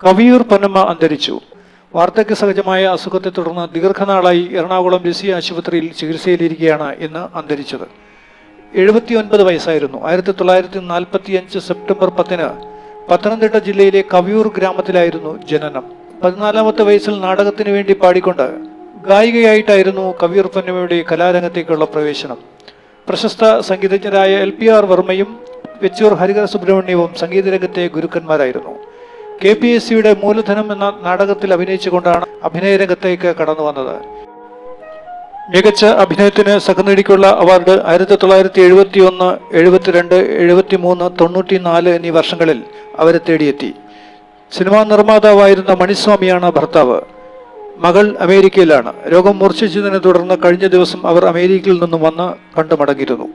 കവിയൂർ പൊന്നമ്മ അന്തരിച്ചു. വാർദ്ധക്യ സഹജമായ അസുഖത്തെ തുടർന്ന് ദീർഘനാളായി എറണാകുളം ലിസി ആശുപത്രിയിൽ ചികിത്സയിലിരിക്കെയാണ് ഇന്ന് അന്തരിച്ചത്. 79 വയസ്സായിരുന്നു. 1945 സെപ്റ്റംബർ 10 പത്തനംതിട്ട ജില്ലയിലെ കവിയൂർ ഗ്രാമത്തിലായിരുന്നു ജനനം. 14ാമത്തെ വയസ്സിൽ നാടകത്തിന് വേണ്ടി പാടിക്കൊണ്ട് ഗായികയായിട്ടായിരുന്നു കവിയൂർ പൊന്നമ്മയുടെ കലാരംഗത്തേക്കുള്ള പ്രവേശനം. പ്രശസ്ത സംഗീതജ്ഞരായ LPR വർമ്മയും വെച്ചൂർ ഹരിഹര സുബ്രഹ്മണ്യവും സംഗീതരംഗത്തെ ഗുരുക്കന്മാരായിരുന്നു. KPSCയുടെ മൂലധനം എന്ന നാടകത്തിൽ അഭിനയിച്ചുകൊണ്ടാണ് അഭിനയരംഗത്തേക്ക് കടന്നു വന്നത്. മികച്ച അഭിനയത്തിന് സഹനടിക്കുള്ള അവാർഡ് 1971, 72, 73, 94 എന്നീ വർഷങ്ങളിൽ അവരെ തേടിയെത്തി. സിനിമാ നിർമ്മാതാവായിരുന്ന മണിസ്വാമിയാണ് ഭർത്താവ്. മകൾ അമേരിക്കയിലാണ്. രോഗം മൂർച്ഛിച്ചതിനെ തുടർന്ന് കഴിഞ്ഞ ദിവസം അവർ അമേരിക്കയിൽ നിന്നും വന്ന് കണ്ടു മടങ്ങിയിരുന്നു.